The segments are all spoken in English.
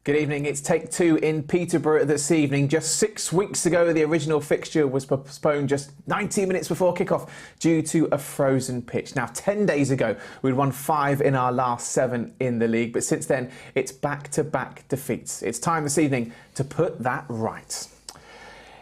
Good evening. It's take two in Peterborough this evening. Just 6 weeks ago, the original fixture was postponed just 90 minutes before kickoff due to a frozen pitch. Now, 10 days ago, we'd won 5 in our last 7 in the league, but since then, it's back-to-back defeats. It's time this evening to put that right.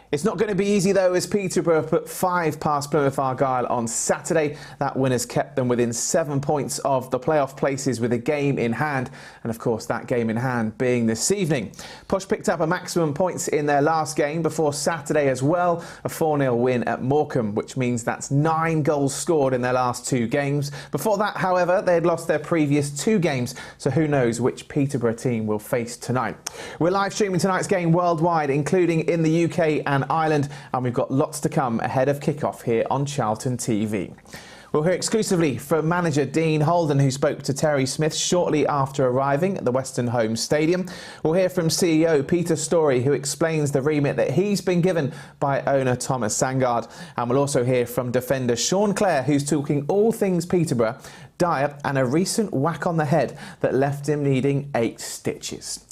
It's not going to be easy though, as Peterborough put 5 past Plymouth Argyle on Saturday. That win has kept them within 7 points of the playoff places with a game in hand, and of course that game in hand being this evening. Posh picked up a maximum points in their last game before Saturday as well, a 4-0 win at Morecambe, which means that's 9 goals scored in their last 2 games. Before that, however, they had lost their previous 2 games, so who knows which Peterborough team will face tonight. We're live streaming tonight's game worldwide, including in the UK and Ireland, and we've got lots to come ahead of kickoff here on Charlton TV. We'll hear exclusively from manager Dean Holden, who spoke to Terry Smith shortly after arriving at the Western Home Stadium. We'll hear from CEO Peter Storrie, who explains the remit that he's been given by owner Thomas Sangard. And we'll also hear from defender Sean Clare, who's talking all things Peterborough, diet and a recent whack on the head that left him needing 8 stitches.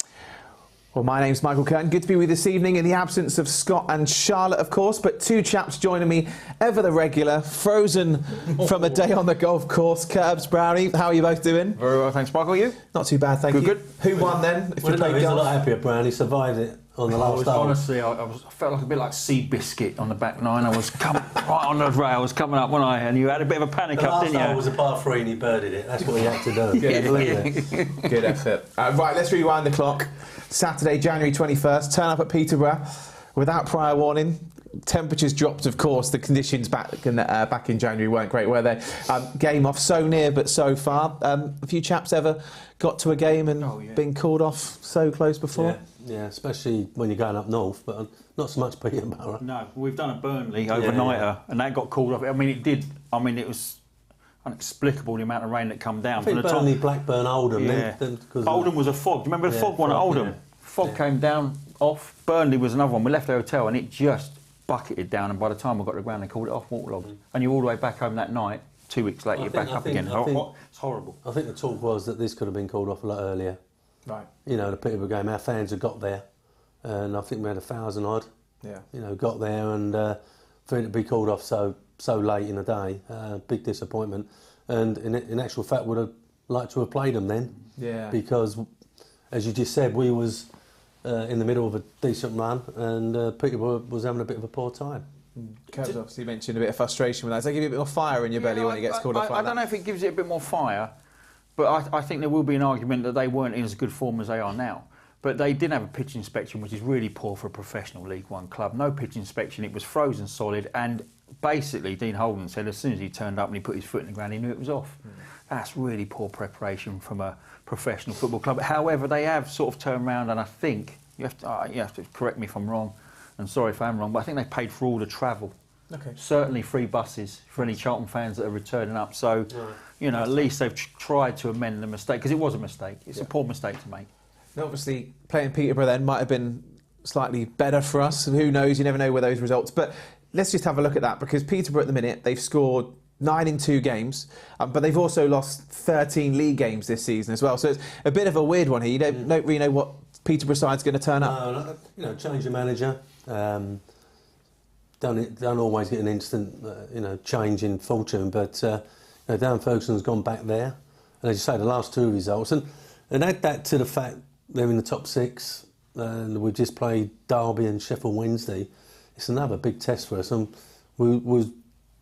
Well, my name's Michael Kurn. Good to be with you this evening in the absence of Scott and Charlotte, of course, but 2 chaps joining me, ever the regular, frozen from a day on the golf course. Curbs, Brownie, how are you both doing? Very well, thanks, Michael. You? Not too bad, thank you. Good. Who won then? If you played he's golf? a lot happier, Brownie survived it on the last hole. Honestly, I felt like a bit like Seabiscuit on the back 9. I was coming right on the rails, coming up, wasn't I? And you had a bit of a panic up, didn't you? The last hole was a par 3 and he birdied it. That's what he had to do. Good effort. Right, let's rewind the clock. Saturday, January 21st, turn up at Peterborough without prior warning. Temperatures dropped, of course. The conditions back in January weren't great, were they? Game off so near but so far. A few chaps ever got to a game and been called off so close before? Yeah, especially when you're going up north, but not so much Peterborough. No, we've done a Burnley overnighter and that got called off. I mean, it did. I mean, it was inexplicable the amount of rain that come down. I think from the Burnley, top. Blackburn, Oldham. Yeah. Oldham was a fog. Do you remember the fog one at Oldham? Fog came down off. Burnley was another one. We left the hotel and it just bucketed down, and by the time we got to the ground they called it off waterlogged. And you're all the way back home that night. 2 weeks later you're back up again. It's horrible. I think the talk was that this could have been called off a lot earlier. Right. You know, the Peterborough game, our fans had got there, and I think we had 1,000 odd. Yeah. You know, got there, and for it to be called off so late in the day, big disappointment. And in actual fact, would have liked to have played them then. Yeah. Because, as you just said, we was in the middle of a decent run, and Peterborough was having a bit of a poor time. Kev, obviously you mentioned a bit of frustration with that. Does that give you a bit more fire in your belly when he gets called off like that? I don't know if it gives it a bit more fire, but I think there will be an argument that they weren't in as good form as they are now. But they did have a pitch inspection, which is really poor for a professional League One club. No pitch inspection, it was frozen solid, and basically Dean Holden said as soon as he turned up and he put his foot in the ground, he knew it was off. That's really poor preparation from a professional football club. However, they have sort of turned around, and I think, you have to correct me if I'm wrong, and sorry if I'm wrong, but I think they paid for all the travel. Okay. Certainly free buses for any Charlton fans that are returning up. So, you know, at least they've tried to amend the mistake, because it was a mistake. It's a poor mistake to make. Now, obviously, playing Peterborough then might have been slightly better for us. Who knows? You never know with those results. But let's just have a look at that, because Peterborough at the minute, they've scored 9 in 2 games, but they've also lost 13 league games this season as well. So it's a bit of a weird one here. You don't really know what Peterborough side's going to turn up. No, you know, change the manager. Don't always get an instant, change in fortune. But Dan Ferguson's gone back there, and as you say, the last 2 results, and add that to the fact they're in the top 6, and we just played Derby and Sheffield Wednesday. It's another big test for us, and we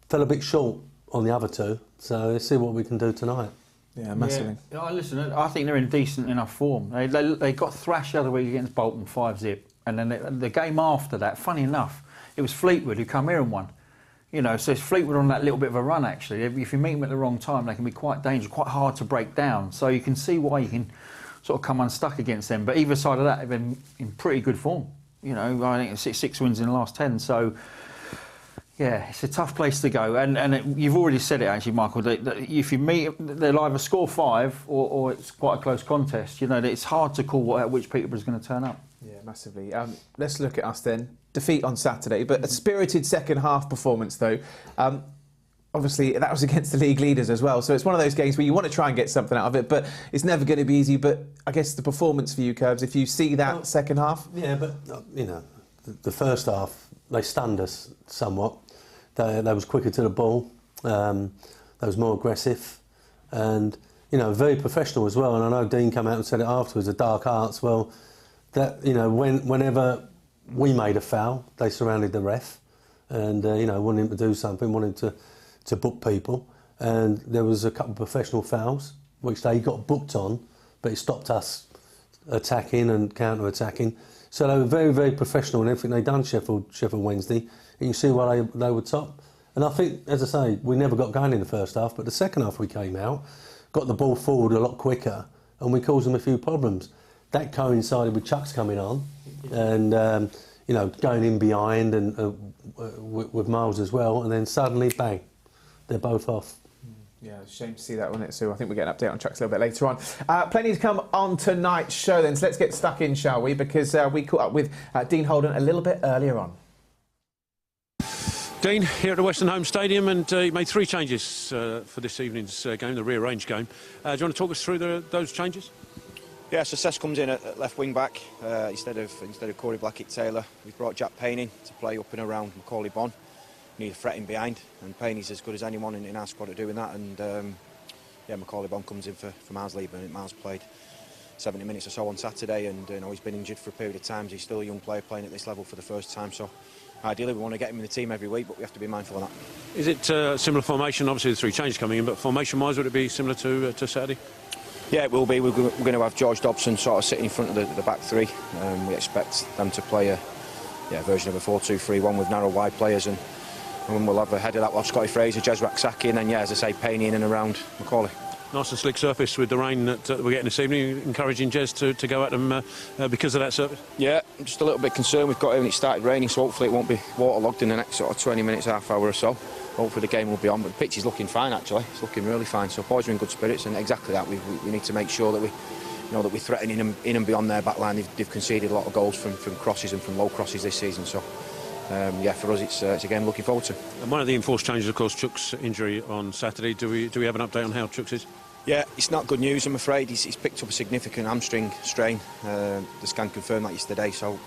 fell a bit short on the other 2. So let's see what we can do tonight. Yeah, massively. Yeah. Listen, I think they're in decent enough form. They got thrashed the other week against Bolton 5-0, and then the game after that, funny enough, it was Fleetwood who come here and won. You know, so it's Fleetwood on that little bit of a run, actually. If you meet them at the wrong time, they can be quite dangerous, quite hard to break down. So you can see why you can sort of come unstuck against them. But either side of that, they've been in pretty good form. You know, I think it's 6 wins in the last 10. So, yeah, it's a tough place to go. And you've already said it, actually, Michael, that if you meet, they'll either score 5 or it's quite a close contest. You know, it's hard to call which Peterborough's going to turn up. Yeah, massively. Let's look at us then. Defeat on Saturday, but a spirited second half performance though. obviously that was against the league leaders as well. So it's one of those games where you want to try and get something out of it, but it's never going to be easy. But I guess the performance for you, Curbs, if you see that second half. Yeah, but you know, the first half they stunned us somewhat. They was quicker to the ball. They was more aggressive, and you know, very professional as well. And I know Dean came out and said it afterwards. The dark arts. Well, that, you know, whenever we made a foul, they surrounded the ref, and you know, wanted him to do something, wanted to book people. And there was a couple of professional fouls which they got booked on, but it stopped us attacking and counter-attacking. So they were very, very professional in everything they done. Sheffield Wednesday, and you see why they were top. And I think, as I say, we never got going in the first half, but the second half we came out, got the ball forward a lot quicker, and we caused them a few problems. That coincided with Chuks coming on, and you know, going in behind and with Miles as well, and then suddenly, bang, they're both off. Yeah, it's a shame to see that, wasn't it? So I think we'll get an update on Chuks a little bit later on. Plenty to come on tonight's show then, so let's get stuck in, shall we? Because we caught up with Dean Holden a little bit earlier on. Dean, here at the Western Home Stadium, and you made 3 changes for this evening's game, the rearranged game. Do you want to talk us through those changes? Yeah, so Sess comes in at left wing back instead of Corey Blackett-Taylor. We've brought Jack Payne in to play up and around Macaulay Bonne. We need a threat in behind, and Payne's as good as anyone in our squad at doing that. And yeah, Macaulay Bonne comes in for Miles Lieber, and Miles played 70 minutes or so on Saturday, and you know, he's been injured for a period of time. He's still a young player playing at this level for the first time, so ideally we want to get him in the team every week, but we have to be mindful of that. Is it a similar formation? Obviously the 3 changes coming in, but formation-wise, would it be similar to Saturday? Yeah, it will be. We're going to have George Dobson sort of sitting in front of the back 3. We expect them to play a version of a 4-2-3-1 with narrow wide players, and we'll have ahead of that, we'll have Scotty Fraser, Jez Raksaki, and then, yeah, as I say, Payne in and around Macaulay. Nice and slick surface with the rain that we're getting this evening, encouraging Jez to go at them because of that surface? Yeah, I'm just a little bit concerned. We've got it when it started raining, so hopefully it won't be waterlogged in the next sort of 20 minutes, half hour or so. Hopefully the game will be on, but the pitch is looking fine actually. It's looking really fine, so boys are in good spirits, and exactly that, we need to make sure that we're threatening them in and beyond their back line. They've conceded a lot of goals from crosses and from low crosses this season, so yeah, for us it's a game looking forward to. And one of the enforced changes, of course, Chuks' injury on Saturday. Do we have an update on how Chuks is? Yeah, it's not good news, I'm afraid. He's picked up a significant hamstring strain. The scan confirmed that yesterday, so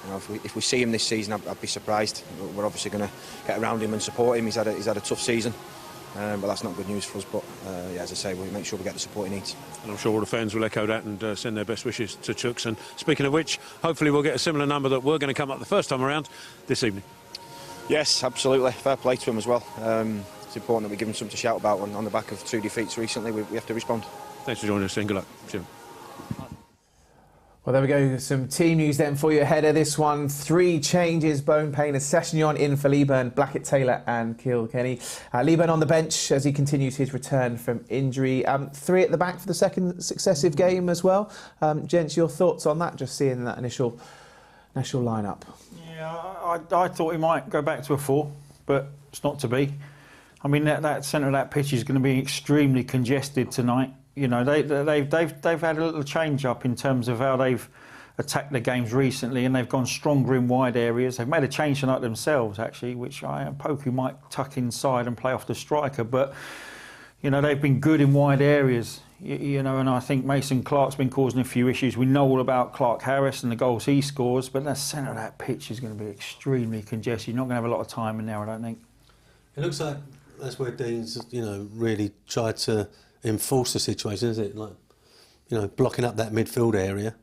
you know, if we see him this season, I'd be surprised. We're obviously going to get around him and support him. He's had a tough season, but that's not good news for us. But yeah, as I say, we'll make sure we get the support he needs. And I'm sure all the fans will echo that and send their best wishes to Chuks. And speaking of which, hopefully we'll get a similar number that we're going to come up the first time around this evening. Yes, absolutely. Fair play to him as well. It's important that we give him something to shout about on the back of 2 defeats recently. We have to respond. Thanks for joining us, and good luck. Jim. Well, there we go. Some team news then for you ahead of this one. 3 changes. Bone Payne and Sessegnon in for Lieburn, Blackett-Taylor and Kilkenny. Lieburn on the bench as he continues his return from injury. 3 at the back for the second successive game as well. Gents, your thoughts on that, just seeing that initial lineup? Yeah, I thought he might go back to a 4, but it's not to be. I mean, that centre of that pitch is going to be extremely congested tonight. You know, they've had a little change up in terms of how they've attacked the games recently, and they've gone stronger in wide areas. They've made a change tonight themselves, actually, which I am Poku might tuck inside and play off the striker. But you know, they've been good in wide areas. You know, and I think Mason Clark's been causing a few issues. We know all about Clark Harris and the goals he scores, but the centre of that pitch is going to be extremely congested. You're not going to have a lot of time in there, I don't think. It looks like that's where Dean's, you know, really tried to enforce the situation, isn't it? Like, you know, blocking up that midfield area.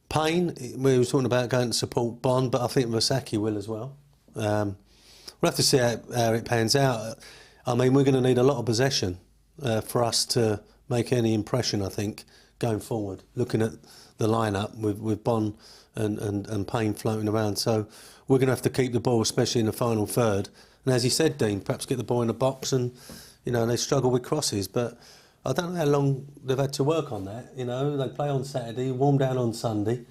Payne, we were talking about going to support Bond, but I think Vasaki will as well. We'll have to see how it pans out. I mean, we're going to need a lot of possession for us to make any impression, I think, going forward, looking at the lineup with Bond and Payne floating around. So we're going to have to keep the ball, especially in the final third. And as you said, Dean, perhaps get the ball in the box, and you know, they struggle with crosses, but I don't know how long they've had to work on that. You know, they play on Saturday, warm down on Sunday,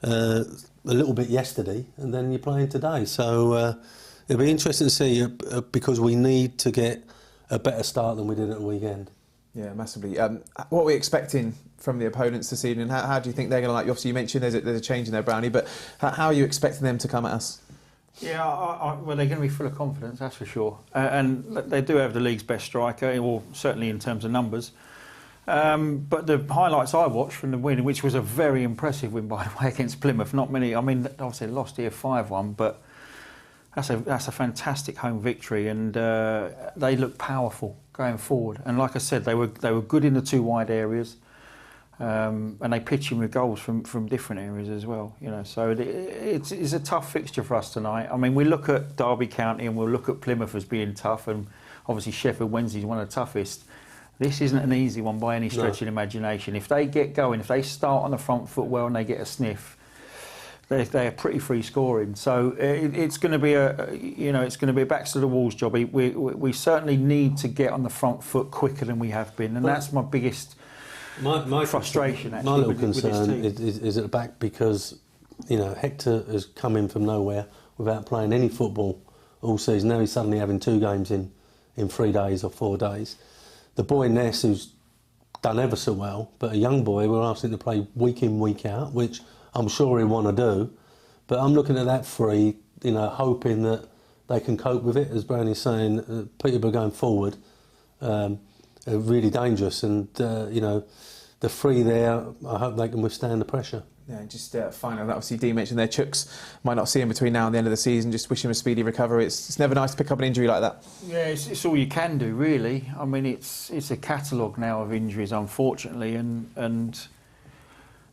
a little bit yesterday, and then you're playing today. So it'll be interesting to see because we need to get a better start than we did at the weekend. Yeah, massively. What are we expecting from the opponents this evening? How do you think they're going to like you? Obviously, you mentioned there's a change in there, Brownie, but how are you expecting them to come at us? Yeah, well, they're going to be full of confidence, that's for sure. And they do have the league's best striker, or certainly in terms of numbers. But the highlights I watched from the win, which was a very impressive win, by the way, against Plymouth. Not many, I mean, obviously they lost here 5-1, but that's a fantastic home victory, and they look powerful going forward. And like I said, they were good in the two wide areas. And they pitch in with goals from different areas as well, you know. So it's a tough fixture for us tonight. I mean, we look at Derby County and we'll look at Plymouth as being tough, and obviously Sheffield Wednesday is one of the toughest. This isn't an easy one by any stretch of imagination. If they get going, if they start on the front foot well and they get a sniff, they're pretty free scoring. So it's going to be it's going to be a backs to the walls job. We certainly need to get on the front foot quicker than we have been, and that's my biggest. My frustration, actually. My little concern is at the back, because, you know, Hector has come in from nowhere without playing any football all season. Now he's suddenly having 2 games in 3 days or 4 days. The boy Ness, who's done ever so well, but a young boy, we're asking to play week in, week out, which I'm sure he'll want to do. But I'm looking at that three, you know, hoping that they can cope with it. As Brownie's saying, Peterborough going forward. Are really dangerous, and you know, the three there, I hope they can withstand the pressure. Yeah, just finally, obviously Dee mentioned there, Chooks might not see him between now and the end of the season. Just wish him a speedy recovery. It's never nice to pick up an injury like that. Yeah, it's all you can do, really. I mean, it's a catalogue now of injuries, unfortunately, and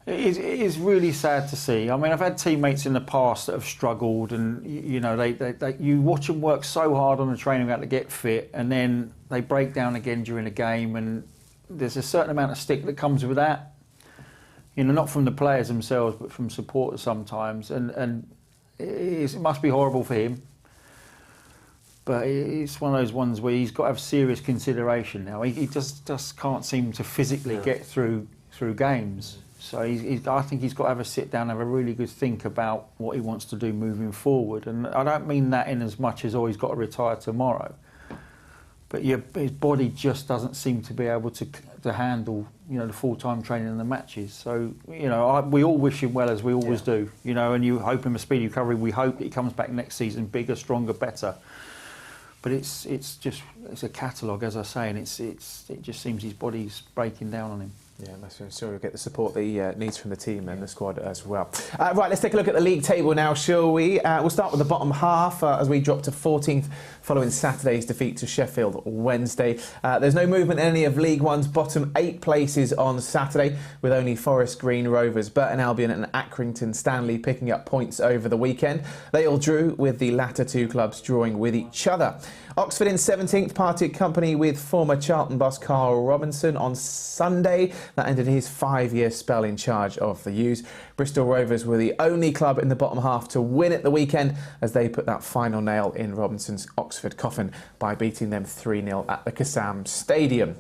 it is really sad to see. I mean, I've had teammates in the past that have struggled, and you know, they you watch them work so hard on the training ground to get fit, and then they break down again during a game, and there's a certain amount of stick that comes with that. You know, not from the players themselves, but from supporters sometimes, and it must be horrible for him. But it's one of those ones where he's got to have serious consideration now. He just can't seem to physically get through games. So I think he's got to have a sit down and have a really good think about what he wants to do moving forward. And I don't mean that in as much as, he's got to retire tomorrow. But his body just doesn't seem to be able to handle, you know, the full-time training and the matches. So, you know, we all wish him well, as we always do, you know, and you hope him a speedy recovery. We hope that he comes back next season bigger, stronger, better. But it's a catalogue, as I say, and it just seems his body's breaking down on him. Yeah, I'm sure he'll get the support that he needs from the team and the squad as well. Right, let's take a look at the league table now, shall we? We'll start with the bottom half as we drop to 14th following Saturday's defeat to Sheffield Wednesday. There's no movement in any of League One's bottom 8 places on Saturday, with only Forest Green Rovers, Burton Albion and Accrington Stanley picking up points over the weekend. They all drew, with the latter 2 clubs drawing with each other. Oxford in 17th parted company with former Charlton boss Carl Robinson on Sunday. That ended his 5-year spell in charge of the U's. Bristol Rovers were the only club in the bottom half to win at the weekend, as they put that final nail in Robinson's Oxford coffin by beating them 3-0 at the Kassam Stadium.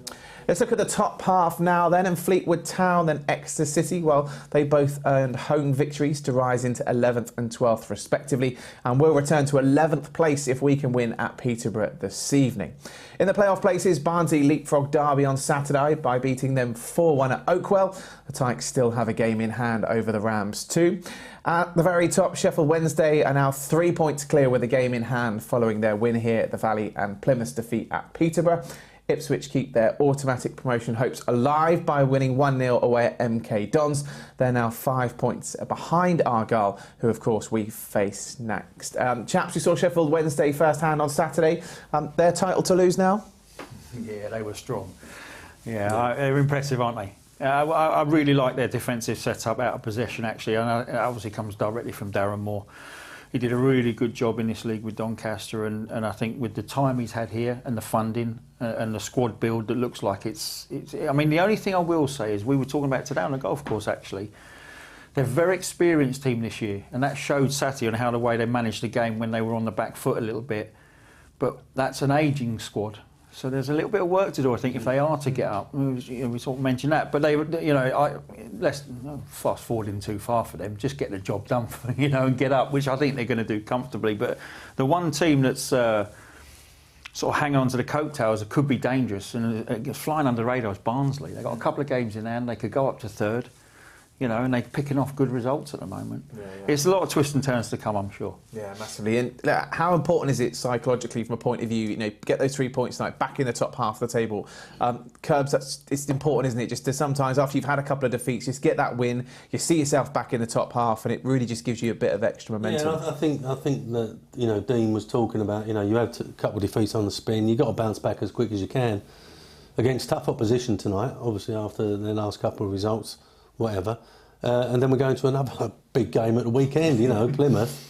Let's look at the top half now then, and Fleetwood Town, then Exeter City. Well, they both earned home victories to rise into 11th and 12th respectively, and will return to 11th place if we can win at Peterborough this evening. In the playoff places, Barnsley leapfrogged Derby on Saturday by beating them 4-1 at Oakwell. The Tykes still have a game in hand over the Rams too. At the very top, Sheffield Wednesday are now 3 points clear with a game in hand following their win here at the Valley and Plymouth's defeat at Peterborough. Ipswich keep their automatic promotion hopes alive by winning 1-0 away at MK Dons. They're now 5 points behind Argyle, who of course we face next. Chaps, we saw Sheffield Wednesday first hand on Saturday. Their title to lose now? Yeah, they were strong. Yeah, they're impressive, aren't they? I really like their defensive setup out of possession, actually. And it obviously comes directly from Darren Moore. He did a really good job in this league with Doncaster, and I think with the time he's had here and the funding and the squad build, that looks like it's. I mean, the only thing I will say is, we were talking about today on the golf course, actually. They're a very experienced team this year, and that showed Saturday on how the way they managed the game when they were on the back foot a little bit. But that's an ageing squad. So there's a little bit of work to do, I think, if they are to get up. We sort of mentioned that, but let's fast forwarding too far for them. Just get the job done, and get up, which I think they're going to do comfortably. But the one team that's sort of hanging on to the coattails that could be dangerous and flying under the radar is Barnsley. They've got a couple of games in hand. They could go up to third. and they're picking off good results at the moment. It's a lot of twists and turns to come, I'm sure. Yeah, massively. And how important is it psychologically from a point of view, get those 3 points tonight back in the top half of the table? Curbs, it's important, isn't it? Just to sometimes, after you've had a couple of defeats, just get that win, you see yourself back in the top half, and it really just gives you a bit of extra momentum. Yeah, I think that, Dean was talking about, you had a couple of defeats on the spin, you've got to bounce back as quick as you can against tough opposition tonight, obviously after the last couple of results, whatever. And then we're going to another big game at the weekend, Plymouth.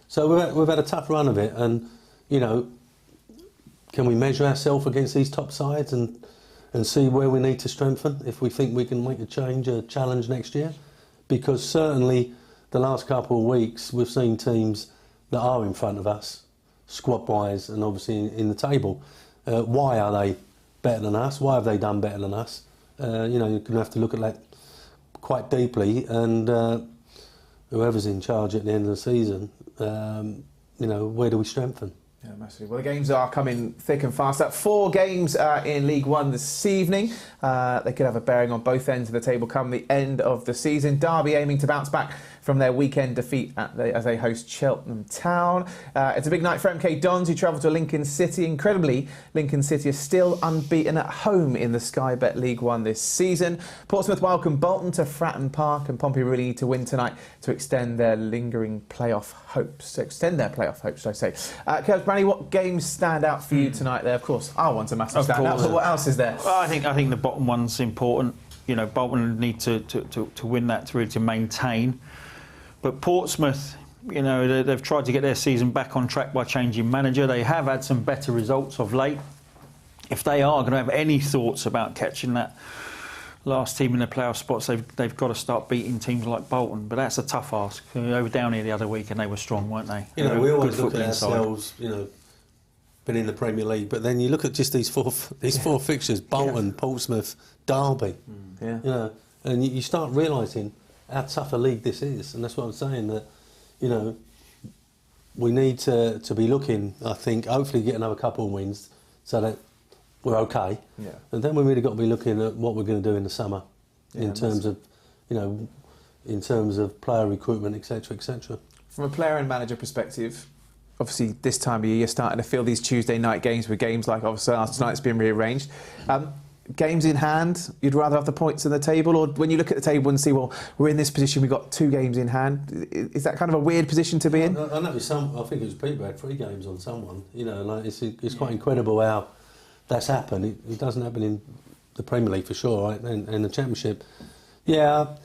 So we've had a tough run of it, and, can we measure ourselves against these top sides and see where we need to strengthen if we think we can make a challenge next year? Because certainly the last couple of weeks we've seen teams that are in front of us, squad-wise and obviously in the table. Why are they better than us? Why have they done better than us? You're going to have to look at that quite deeply, and whoever's in charge at the end of the season, where do we strengthen? Yeah, massively. Well, the games are coming thick and fast. 4 games in League One this evening. They could have a bearing on both ends of the table come the end of the season. Derby aiming to bounce back from their weekend defeat as they host Cheltenham Town. It's a big night for MK Dons, who travel to Lincoln City. Incredibly, Lincoln City are still unbeaten at home in the Sky Bet League One this season. Portsmouth welcome Bolton to Fratton Park, and Pompey really need to win tonight to extend their playoff hopes, should I say. Curbs, Brandy, what games stand out for you tonight there? Of course, I want a massive stand out, but what else is there? Well, I think the bottom one's important. Bolton need to win that to maintain. But Portsmouth, they've tried to get their season back on track by changing manager. They have had some better results of late. If they are going to have any thoughts about catching that last team in the playoff spots, they've got to start beating teams like Bolton. But that's a tough ask. They were down here the other week and they were strong, weren't they? We always look at ourselves, been in the Premier League, but then you look at just these four fixtures: Bolton, Portsmouth, Derby. And you start realising how tough a league this is, and that's what I'm saying. That we need to be looking. I think hopefully get another couple of wins so that we're okay. Yeah. And then we really got to be looking at what we're going to do in the summer, in terms of player recruitment, etc., etc. From a player and manager perspective, obviously this time of year you're starting to feel these Tuesday night games with games like obviously tonight's been rearranged. Games in hand, you'd rather have the points in the table, or when you look at the table and see, well, we're in this position, we've got 2 games in hand, is that kind of a weird position to be in? I know I think it was Peter had 3 games on someone. It's quite incredible how that's happened. It doesn't happen in the Premier League for sure, right? And the Championship. Yeah,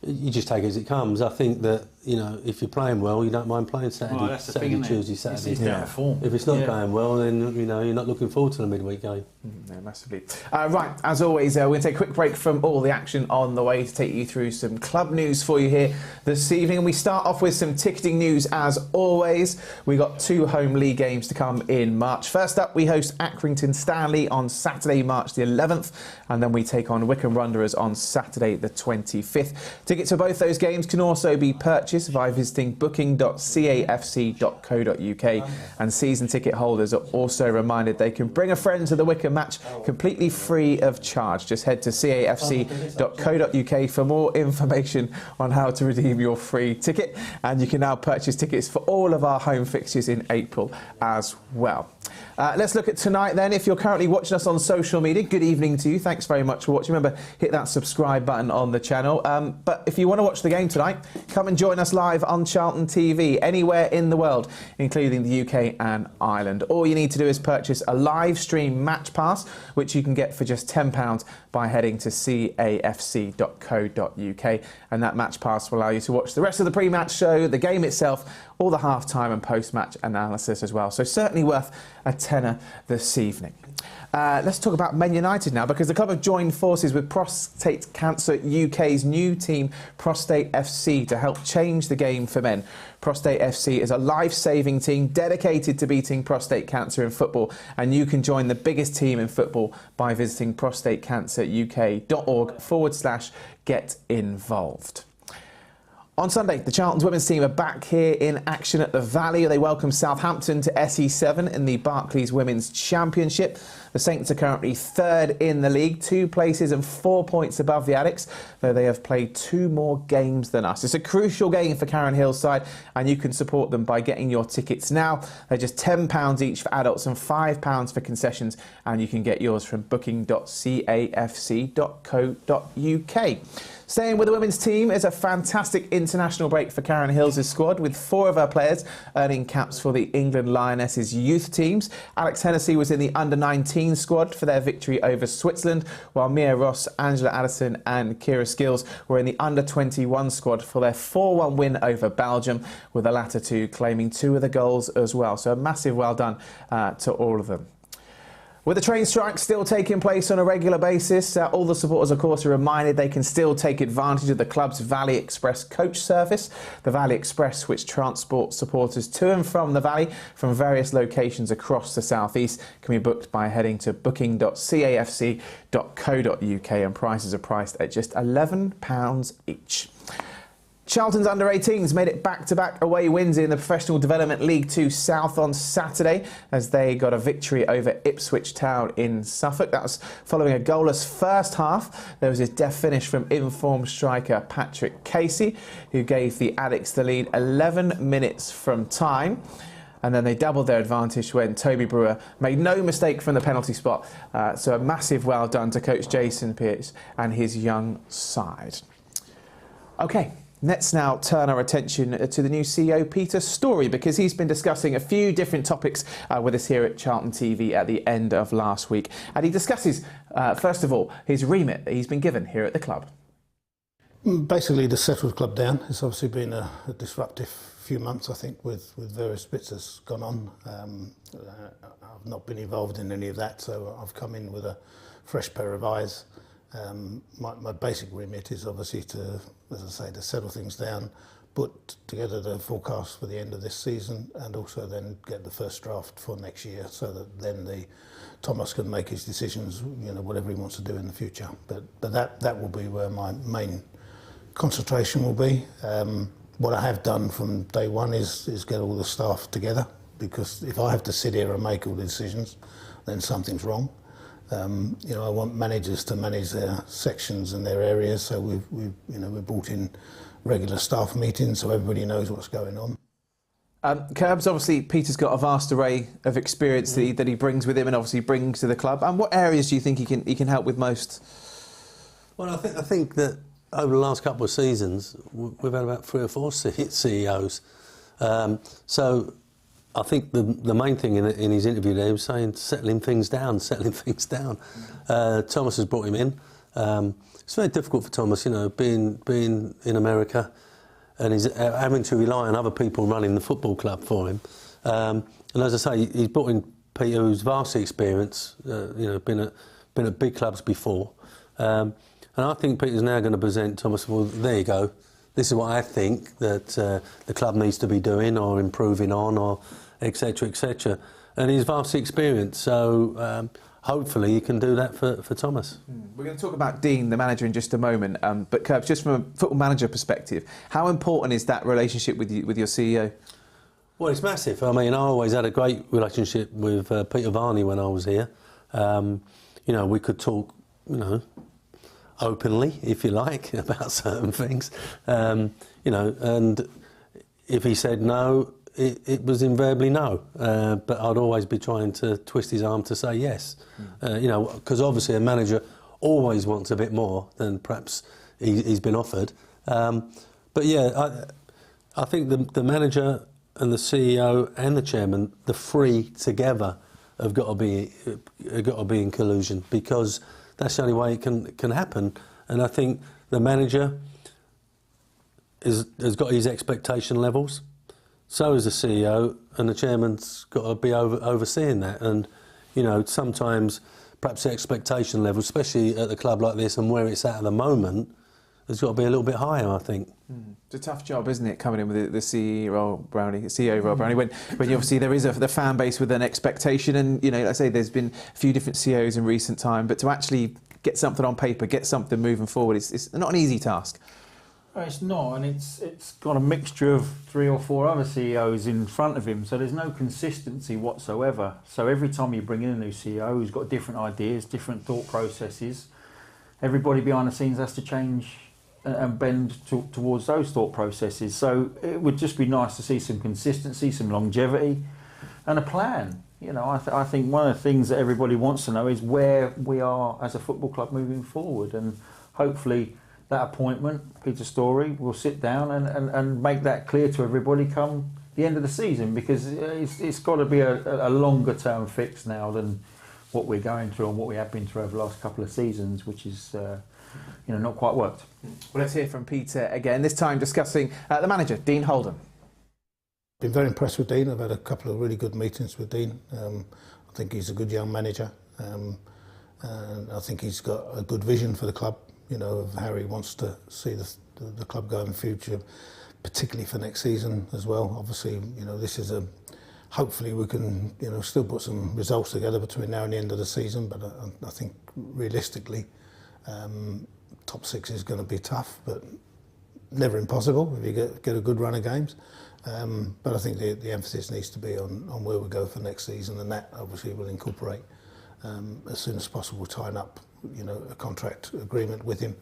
you just take it as it comes. I think that, if you're playing well, you don't mind playing Saturday, Tuesday, Saturday. It's down to form. If it's not going well, then, you're not looking forward to the midweek game. No, massively. Right, as always, we're going to take a quick break from all the action on the way to take you through some club news for you here this evening. And we start off with some ticketing news as always. We've got 2 home league games to come in March. First up, we host Accrington Stanley on Saturday, March the 11th, and then we take on Wycombe Wanderers on Saturday the 25th. Tickets for both those games can also be purchased by visiting booking.cafc.co.uk, and season ticket holders are also reminded they can bring a friend to the Wycombe match completely free of charge. Just head to cafc.co.uk for more information on how to redeem your free ticket, and you can now purchase tickets for all of our home fixtures in April as well. Let's look at tonight then. If you're currently watching us on social media, good evening to you. Thanks very much for watching. Remember, hit that subscribe button on the channel. But if you want to watch the game tonight, come and join us live on Charlton TV, anywhere in the world, including the UK and Ireland. All you need to do is purchase a live stream match pass, which you can get for just £10 by heading to cafc.co.uk. And that match pass will allow you to watch the rest of the pre-match show, the game itself, all the half-time and post-match analysis as well. So certainly worth a tenner this evening. Let's talk about Men United now, because the club have joined forces with Prostate Cancer UK's new team, Prostate FC, to help change the game for men. Prostate FC is a life-saving team dedicated to beating prostate cancer in football, and you can join the biggest team in football by visiting prostatecanceruk.org/get involved. On Sunday, the Charlton's women's team are back here in action at the Valley. They welcome Southampton to SE7 in the Barclays Women's Championship. The Saints are currently third in the league, 2 places and 4 points above the Addicts, though they have played 2 more games than us. It's a crucial game for Karen Hill's side, and you can support them by getting your tickets now. They're just £10 each for adults and £5 for concessions, and you can get yours from booking.cafc.co.uk. Staying with the women's team is a fantastic international break for Karen Hill's squad, with 4 of her players earning caps for the England Lionesses youth teams. Alex Hennessy was in the under-19 squad for their victory over Switzerland, while Mia Ross, Angela Addison and Kira Skills were in the under-21 squad for their 4-1 win over Belgium, with the latter 2 claiming 2 of the goals as well. So a massive well done to all of them. With the train strike still taking place on a regular basis, all the supporters, of course, are reminded they can still take advantage of the club's Valley Express coach service. The Valley Express, which transports supporters to and from the Valley from various locations across the South East, can be booked by heading to booking.cafc.co.uk, and prices are priced at just £11 each. Charlton's under-18s made it back-to-back away wins in the Professional Development League 2 South on Saturday as they got a victory over Ipswich Town in Suffolk. That was following a goalless first half. There was a deft finish from informed striker Patrick Casey, who gave the Addicts the lead 11 minutes from time. And then they doubled their advantage when Toby Brewer made no mistake from the penalty spot. So a massive well done to coach Jason Pearce and his young side. OK. Let's now turn our attention to the new CEO, Peter Storrie, because he's been discussing a few different topics with us here at Charlton TV at the end of last week. And he discusses, first of all, his remit that he's been given here at the club. Basically, to settle the club down. It's obviously been a disruptive few months, I think, with various bits that's gone on. I've not been involved in any of that, so I've come in with a fresh pair of eyes. My basic remit is obviously to, as I say, to settle things down, put together the forecast for the end of this season, and also then get the first draft for next year, so that then Thomas can make his decisions, whatever he wants to do in the future. But that will be where my main concentration will be. What I have done from day one is get all the staff together, because if I have to sit here and make all the decisions, then something's wrong. I want managers to manage their sections and their areas, so we've brought in regular staff meetings so everybody knows what's going on. Curbs, obviously Peter's got a vast array of experience that he brings with him and obviously brings to the club. And what areas do you think he can help with most? Well, I think that over the last couple of seasons we've had about 3 or 4 CEOs. So I think the main thing in his interview there, he was saying settling things down. Thomas has brought him in. It's very difficult for Thomas, being in America, and he's having to rely on other people running the football club for him. And as I say, he's brought in Peter, who's vast experience, been at big clubs before. And I think Peter's now going to present Thomas, well, there you go. This is what I think that the club needs to be doing or improving on, or etc., etc. And his vast experience, so hopefully he can do that for Thomas. We're going to talk about Dean, the manager, in just a moment, but Curbs, just from a football manager perspective, how important is that relationship with your CEO? Well, it's massive. I mean, I always had a great relationship with Peter Varney when I was here. We could talk, openly, if you like, about certain things, and if he said no, it was invariably no, but I'd always be trying to twist his arm to say yes, because obviously a manager always wants a bit more than perhaps he's been offered. But yeah, I think the manager and the CEO and the chairman, the 3 together, have got to be in collusion, because that's the only way it can happen. And I think the manager has got his expectation levels. So is the CEO, and the chairman's got to be overseeing that. And, sometimes perhaps the expectation level, especially at a club like this and where it's at the moment, has got to be a little bit higher, I think. It's a tough job, isn't it, coming in with the CEO role, Brownie, when obviously there is the fan base with an expectation, and, like I say, there's been a few different CEOs in recent time, but to actually get something on paper, get something moving forward, it's not an easy task. No, it's not, and it's got a mixture of 3 or 4 other CEOs in front of him, so there's no consistency whatsoever. So every time you bring in a new CEO who's got different ideas, different thought processes, everybody behind the scenes has to change and bend towards those thought processes. So it would just be nice to see some consistency, some longevity, and a plan. You know, I think one of the things that everybody wants to know is where we are as a football club moving forward, and hopefully that appointment, Peter Storrie, will sit down and make that clear to everybody come the end of the season, because it's got to be a longer term fix now than what we're going through and what we have been through over the last couple of seasons, which is not quite worked. Well, let's hear from Peter again, this time discussing the manager, Dean Holden. Been very impressed with Dean. I've had a couple of really good meetings with Dean. I think he's a good young manager, and I think he's got a good vision for the club, you know, of how he wants to see the club go in the future, particularly for next season as well. Obviously, you know, this is hopefully we can, you know, still put some results together between now and the end of the season, but I think realistically, top 6 is going to be tough, but never impossible if you get a good run of games. But I think the emphasis needs to be on where we go for next season, and that obviously will incorporate as soon as possible tying up, you know, a contract agreement with him,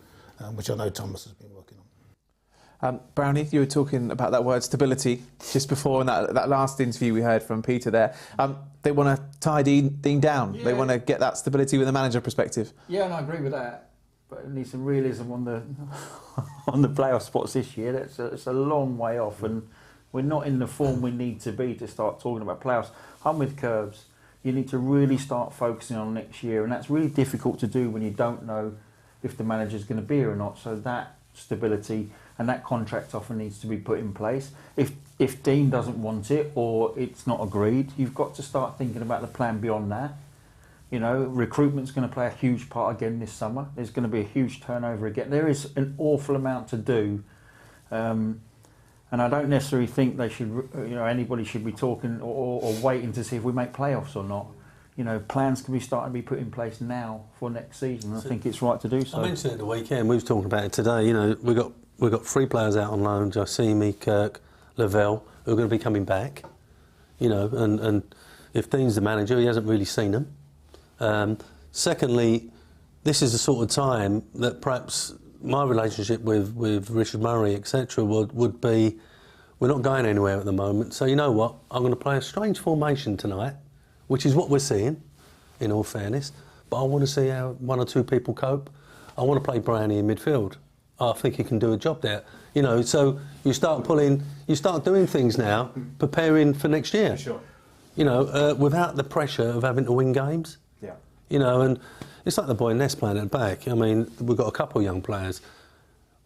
which I know Thomas has been working on. Brownie, you were talking about that word stability just before in that last interview we heard from Peter there. They want to tie Dean down. Yeah. They want to get that stability with a manager perspective. Yeah, and I agree with that. But it needs some realism on the on the playoff spots this year. It's a long way off, and we're not in the form we need to be to start talking about playoffs. I'm with Curbs. You need to really start focusing on next year, and that's really difficult to do when you don't know if the manager's going to be here or not. So that stability and that contract offer needs to be put in place. If Dean doesn't want it or it's not agreed, you've got to start thinking about the plan beyond that. You know, recruitment's going to play a huge part again this summer. There's going to be a huge turnover again. There is an awful amount to do. And I don't necessarily think they should, you know, anybody should be talking or waiting to see if we make playoffs or not. You know, plans can be starting to be put in place now for next season. I think it's right to do so. I mentioned it at the weekend. We were talking about it today. You know, we got 3 players out on loan: Josimi, Kirk, Lavelle, who are going to be coming back. You know, and if Dean's the manager, he hasn't really seen them. Secondly, this is the sort of time that perhaps my relationship with Richard Murray, etc., would be, we're not going anywhere at the moment, so you know what, I'm going to play a strange formation tonight, which is what we're seeing, in all fairness, but I want to see how 1 or 2 people cope. I want to play Brownie in midfield. I think he can do a job there. You know, so you start doing things now, preparing for next year. Sure. You know, without the pressure of having to win games. Yeah. You know, and it's like the boy Ness playing at the back. I mean, we've got a couple of young players.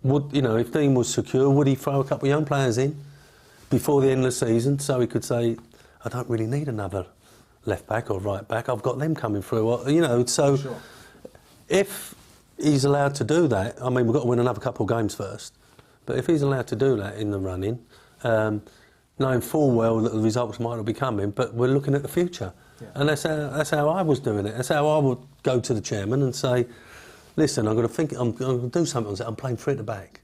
If Dean was secure, would he throw a couple of young players in before the end of the season so he could say, I don't really need another left back or right back, I've got them coming through. Or, you know, so sure. If he's allowed to do that, I mean, we've got to win another couple of games first, but if he's allowed to do that in the running, knowing full well that the results might not be coming, but we're looking at the future. Yeah. And that's how I was doing it. That's how I would go to the chairman and say, listen, I'm going to do something. I'm playing 3 at the back.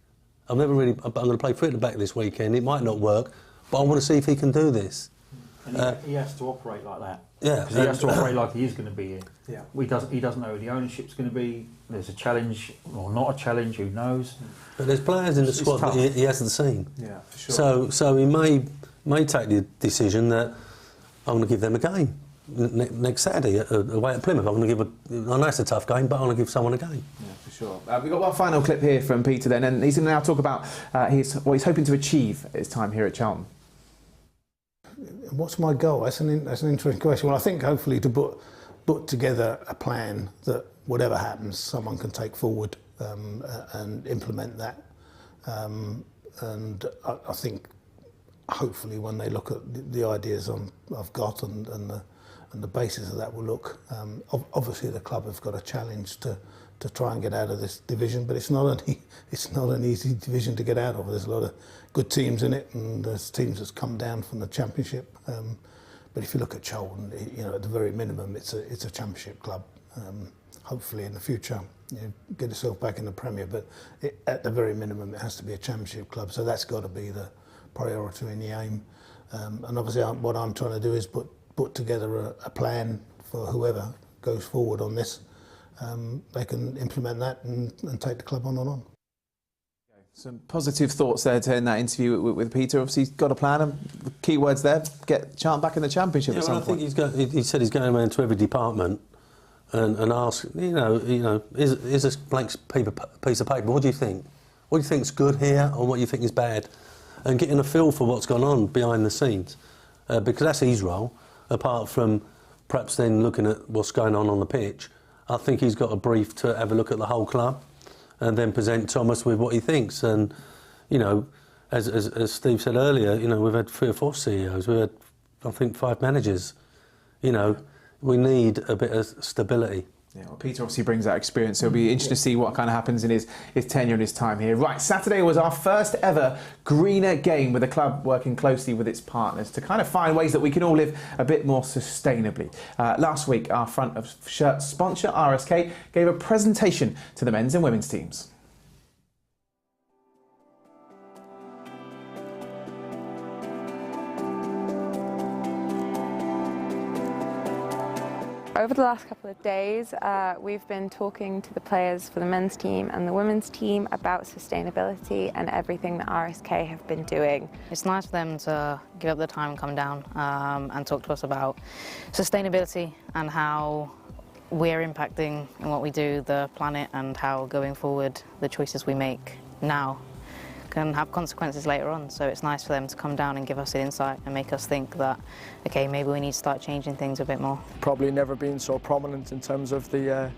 I'm going to play 3 at the back this weekend. It might not work, but I want to see if he can do this. And he has to operate like that. Yeah. Because he has to operate like he is going to be here. Yeah. He doesn't know who the ownership's going to be. There's a challenge or not a challenge, who knows? But there's players in the squad that he hasn't seen. Yeah, for sure. So he may take the decision that I'm going to give them a game. Next Saturday away at Plymouth, I'm going to give I know it's a tough game, but I'm going to give someone a game. Yeah, for sure. We've got one final clip here from Peter then, and he's going to now talk about what he's hoping to achieve at his time here at Charlton. What's my goal? That's an interesting question. Well, I think hopefully to put together a plan that whatever happens, someone can take forward and implement that. And I think hopefully when they look at the ideas I've got and the basis of that will look, obviously the club have got a challenge to try and get out of this division, but it's not an easy division to get out of. There's a lot of good teams in it, and there's teams that's come down from the Championship But if you look at Charlton, at the very minimum, it's a championship club. Hopefully in the future, get yourself back in the Premier, but at the very minimum, it has to be a championship club. So that's got to be the priority and the aim. And obviously, what I'm trying to do is put together a plan for whoever goes forward on this. They can implement that and take the club on and on. Some positive thoughts there in that interview with Peter. Obviously, he's got a plan, and the key words there: get Charlton back in the Championship at some point. I think he said he's going around to every department and ask, is this blank piece of paper? What do you think? What do you think's good here, or what do you think is bad? And getting a feel for what's gone on behind the scenes, because that's his role. Apart from perhaps then looking at what's going on the pitch, I think he's got a brief to have a look at the whole club, and then present Thomas with what he thinks. And as Steve said earlier, we've had 3 or 4 CEOs, we've had, I think, 5 managers. We need a bit of stability. Yeah, well, Peter obviously brings that experience, so it'll be interesting to see what kind of happens in his tenure and his time here. Right, Saturday was our first ever greener game, with the club working closely with its partners to kind of find ways that we can all live a bit more sustainably. Last week, our front of shirt sponsor, RSK, gave a presentation to the men's and women's teams. Over the last couple of days, we've been talking to the players for the men's team and the women's team about sustainability and everything that RSK have been doing. It's nice for them to give up their time and come down and talk to us about sustainability and how we're impacting in what we do the planet, and how going forward the choices we make now can have consequences later on. So it's nice for them to come down and give us an insight and make us think that, okay, maybe we need to start changing things a bit more. Probably never been so prominent in terms of the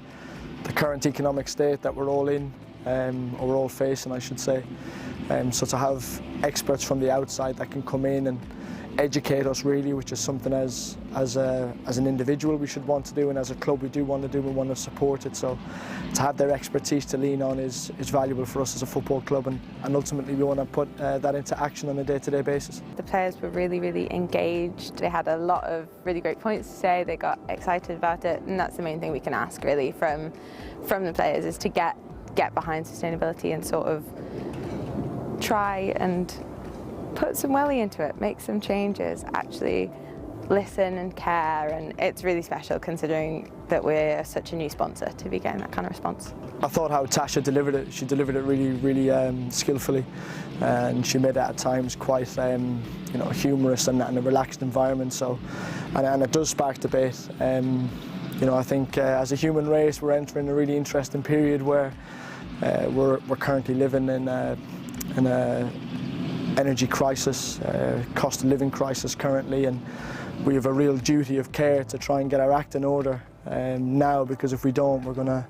current economic state that we're all in, or we're all facing, I should say. So to have experts from the outside that can come in and educate us, really, which is something as an individual we should want to do, and as a club we do want to do, we want to support it. So to have their expertise to lean on is valuable for us as a football club, and ultimately we want to put that into action on a day-to-day basis. The players were really, really engaged. They had a lot of really great points to say. They got excited about it, and that's the main thing we can ask, really, from the players, is to get behind sustainability and sort of try and put some welly into it, make some changes, actually listen and care, and it's really special considering that we're such a new sponsor to be getting that kind of response. I thought how Tasha delivered it. She delivered it really, really skillfully, and she made it at times quite, humorous and a relaxed environment. So, and it does spark debate. I think as a human race, we're entering a really interesting period where we're currently living in a energy crisis, cost of living crisis currently, and we have a real duty of care to try and get our act in order now, because if we don't, we're going to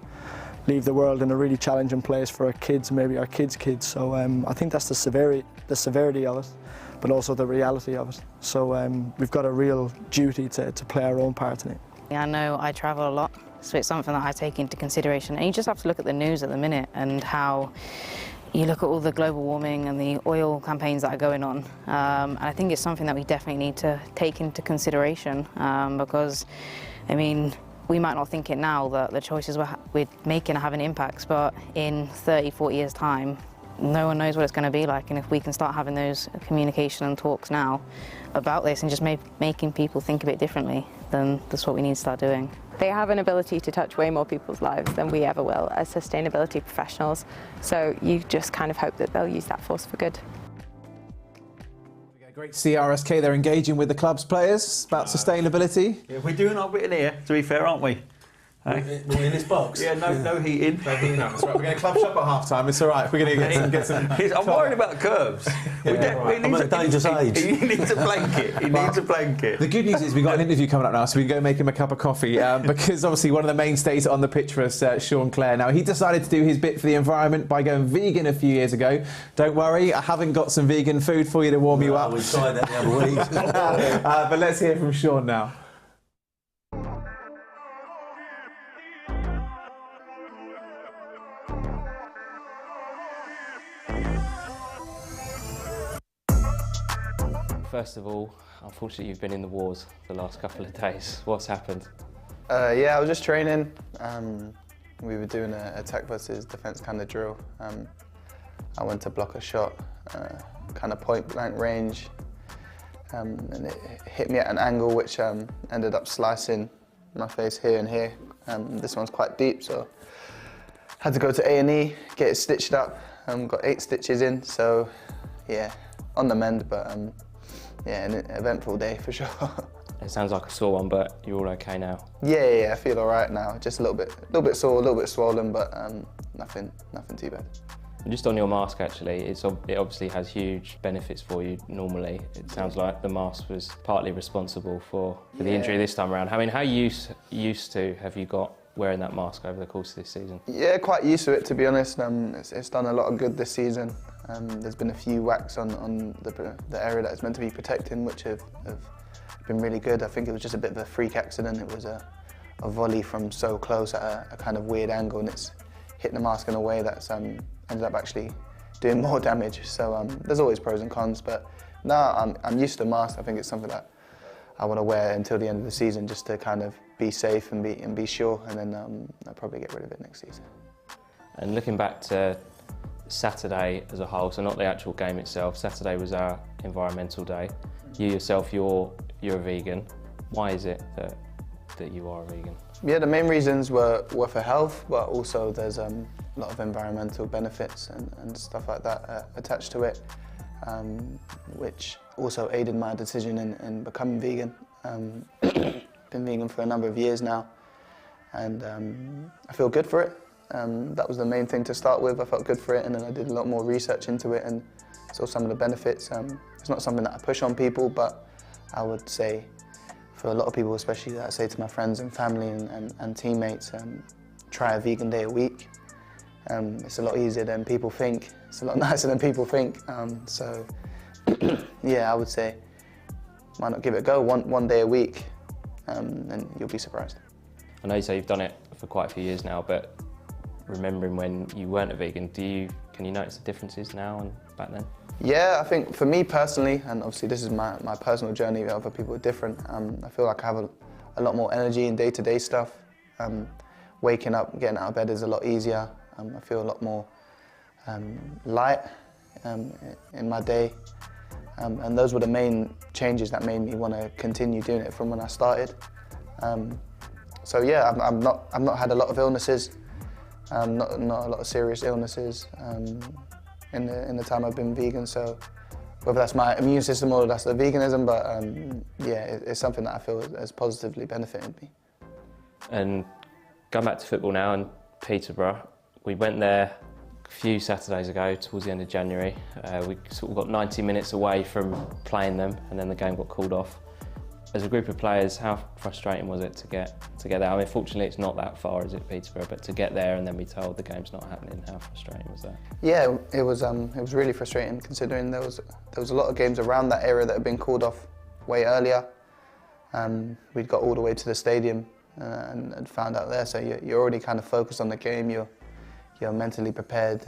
leave the world in a really challenging place for our kids, maybe our kids' kids. So I think that's the severity of it, but also the reality of it. So we've got a real duty to play our own part in it. I know I travel a lot, so it's something that I take into consideration. And you just have to look at the news at the minute and how you look at all the global warming and the oil campaigns that are going on, and I think it's something that we definitely need to take into consideration, because, we might not think it now that the choices we're making are having impacts, but in 30, 40 years' time, no one knows what it's going to be like. And if we can start having those communication and talks now about this and just making people think a bit differently, then that's what we need to start doing. They have an ability to touch way more people's lives than we ever will as sustainability professionals, so you just kind of hope that they'll use that force for good. Great to see RSK, they're engaging with the club's players about sustainability. Yeah, we're doing our bit in here, to be fair, aren't we? We're in this box. Yeah, no heating. No heating up, that's right. We're going to club shop at half-time, it's all right. We're going to get some... I'm worried about curbs. I'm at a dangerous age. He needs a blanket. He needs a blanket. The good news is we've got an interview coming up now, so we can go make him a cup of coffee, because obviously one of the mainstays on the pitch for us, Sean Clare. Now, he decided to do his bit for the environment by going vegan a few years ago. Don't worry, I haven't got some vegan food for you to warm you up. We tried that the other week. But let's hear from Sean now. first of all, unfortunately you've been in the wars the last couple of days. What's happened? Yeah, I was just training. We were doing an attack versus defence kind of drill. I went to block a shot, kind of point blank range, and it hit me at an angle which ended up slicing my face here and here. This one's quite deep, so had to go to A&E, get it stitched up. Got 8 stitches in, so yeah, on the mend, but yeah, an eventful day for sure. It sounds like a sore one, but you're all okay now? Yeah, I feel all right now. Just a little bit sore, a little bit swollen, but nothing too bad. Just on your mask, actually, it obviously has huge benefits for you normally. It sounds like the mask was partly responsible for the injury this time around. I mean, how used to have you got wearing that mask over the course of this season? Yeah, quite used to it, to be honest. It's done a lot of good this season. There's been a few whacks on the area that it's meant to be protecting, which have been really good. I think it was just a bit of a freak accident. It was a volley from so close at a kind of weird angle, and it's hit the mask in a way that's ended up actually doing more damage. So there's always pros and cons, but no, I'm used to masks. I think it's something that I want to wear until the end of the season, just to kind of be safe and be sure, and then I'll probably get rid of it next season. And looking back to Saturday as a whole, so not the actual game itself, Saturday was our environmental day. You yourself, you're a vegan. Why is it that you are a vegan? Yeah, the main reasons were for health, but also there's a lot of environmental benefits and stuff like that attached to it, which also aided my decision in becoming vegan. Been vegan for a number of years now, and I feel good for it. That was the main thing to start with. I felt good for it, and then I did a lot more research into it and saw some of the benefits. It's not something that I push on people, but I would say for a lot of people, especially that I say to my friends and family and teammates, try a vegan day a week. It's a lot easier than people think. It's a lot nicer than people think. So yeah, I would say why not give it a go one day a week, and you'll be surprised. I know you say you've done it for quite a few years now, but remembering when you weren't a vegan, can you notice the differences now and back then? Yeah, I think for me personally, and obviously this is my personal journey, other people are different, I feel like I have a lot more energy in day-to-day stuff. Waking up, getting out of bed is a lot easier. I feel a lot more light in my day. And those were the main changes that made me want to continue doing it from when I started. So yeah, I've not had a lot of illnesses, not a lot of serious illnesses in the time I've been vegan. So whether that's my immune system or that's the veganism, but yeah, it's something that I feel has positively benefited me. And going back to football now, in Peterborough, we went there a few Saturdays ago, towards the end of January. We sort of got 90 minutes away from playing them, and then the game got called off. As a group of players, how frustrating was it to get there? I mean, fortunately it's not that far, is it, Peterborough? But to get there and then be told the game's not happening, how frustrating was that? Yeah, it was really frustrating, considering there was a lot of games around that area that had been called off way earlier. We'd got all the way to the stadium and found out there, so you're already kind of focused on the game. You're mentally prepared,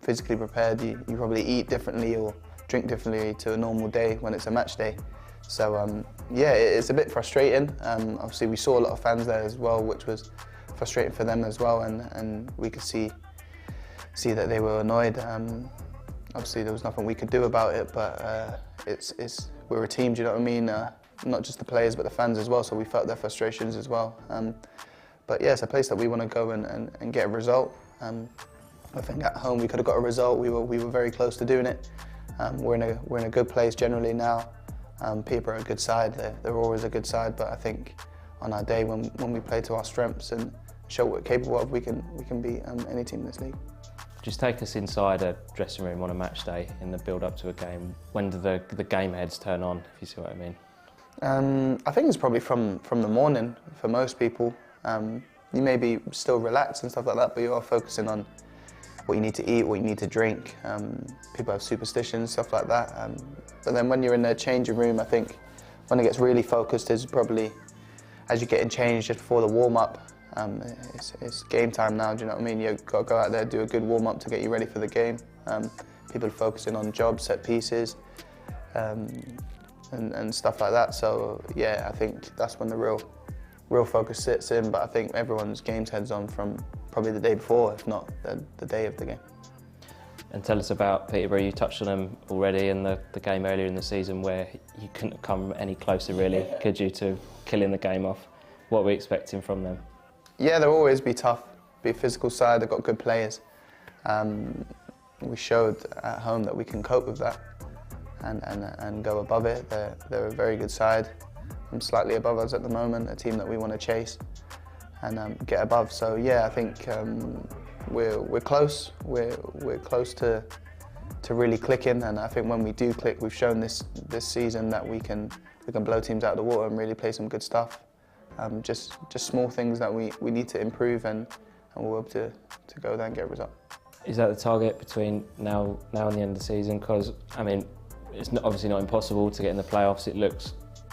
physically prepared. You probably eat differently or drink differently to a normal day when it's a match day. So yeah, it's a bit frustrating. Obviously we saw a lot of fans there as well, which was frustrating for them as well, and we could see that they were annoyed. Obviously there was nothing we could do about it, but we're a team, do you know what I mean? Not just the players, but the fans as well, so we felt their frustrations as well. But yeah, it's a place that we want to go and get a result. I think at home we could have got a result. We were very close to doing it. We're in a good place generally now. Peterborough are a good side. They're always a good side, but I think on our day when we play to our strengths and show what we're capable of, we can beat any team in this league. Just take us inside a dressing room on a match day in the build-up to a game. When do the game heads turn on, if you see what I mean? I think it's probably from the morning for most people. You may be still relaxed and stuff like that, but you are focusing on what you need to eat, what you need to drink. People have superstitions, stuff like that. But then when you're in the changing room, I think when it gets really focused is probably as you're getting changed just before the warm-up. It's game time now, do you know what I mean? You've got to go out there, do a good warm-up to get you ready for the game. People are focusing on jobs, set pieces. and stuff like that. So yeah, I think that's when the real focus sits in. But I think everyone's game's heads on from probably the day before, if not the day of the game. And tell us about Peterborough. You touched on them already in the game earlier in the season, where you couldn't have come any closer, really, could you, to killing the game off? What are we expecting from them? Yeah, they'll always be tough, be a physical side. They've got good players. We showed at home that we can cope with that and go above it. They're a very good side. Slightly above us at the moment, a team that we want to chase and get above. So yeah, I think we're close. We're close to really clicking, and I think when we do click, we've shown this season that we can blow teams out of the water and really play some good stuff. Just small things that we need to improve, and we'll be able to go there and get a result. Is that the target between now and the end of the season? Because I mean, it's obviously not impossible to get in the playoffs. It looks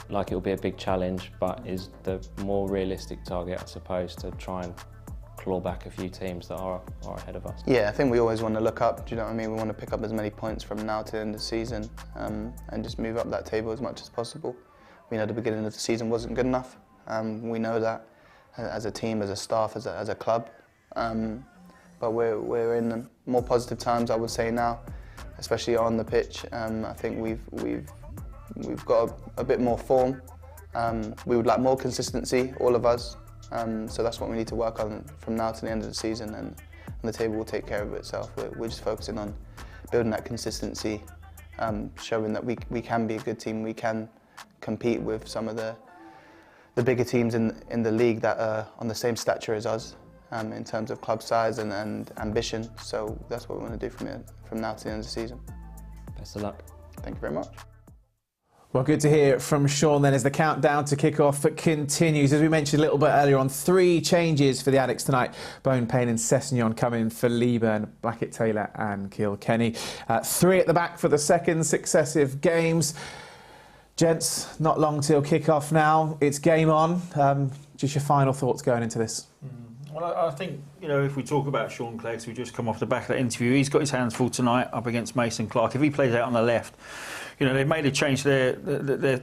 like it will be a big challenge, but is the more realistic target, I suppose, to try and claw back a few teams that are ahead of us? Yeah, I think we always want to look up. Do you know what I mean? We want to pick up as many points from now to the end of the season, and just move up that table as much as possible. We know the beginning of the season wasn't good enough. We know that as a team, as a staff, as a club. But we're in more positive times, I would say now, especially on the pitch. I think we've got a bit more form. We would like more consistency, all of us. So that's what we need to work on from now to the end of the season, and the table will take care of itself. We're just focusing on building that consistency, showing that we can be a good team. We can compete with some of the bigger teams in the league that are on the same stature as us in terms of club size and ambition. So that's what we want to do from now to the end of the season. Best of luck. Thank you very much. Well, good to hear from Sean then as the countdown to kick-off continues. As we mentioned a little bit earlier on, 3 changes for the Addicts tonight. Bone, Payne and Sessegnon come in for Leaburn, Blackett, Taylor and Kilkenny. 3 at the back for the second successive games. Gents, not long till kick-off now. It's game on. Just your final thoughts going into this? Well, I think, you know, if we talk about Sean Clare, because we just come off the back of that interview, he's got his hands full tonight up against Mason Clark. If he plays out on the left, you know, they've made a change to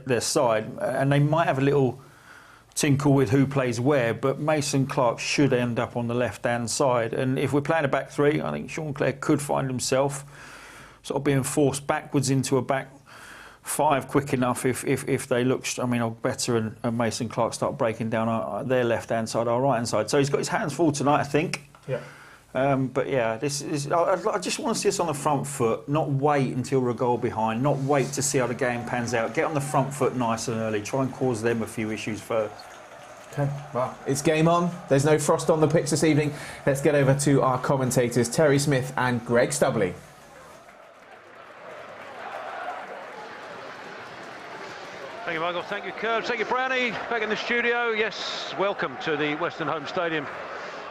their side, and they might have a little tinkle with who plays where, but Mason Clark should end up on the left-hand side. And if we're playing a back 3, I think Sean Clare could find himself sort of being forced backwards into a back 5 quick enough if they look, I mean, Better and Mason Clark start breaking down their left-hand side, our right-hand side. So he's got his hands full tonight, I think. Yeah. But yeah, I just want to see us on the front foot, not wait until we're a goal behind, not wait to see how the game pans out. Get on the front foot nice and early, try and cause them a few issues first. Okay, well, it's game on. There's no frost on the pitch this evening. Let's get over to our commentators, Terry Smith and Greg Stubley. Thank you, Michael. Thank you, Curb. Thank you, Brownie. Back in the studio. Yes, welcome to the Western Home Stadium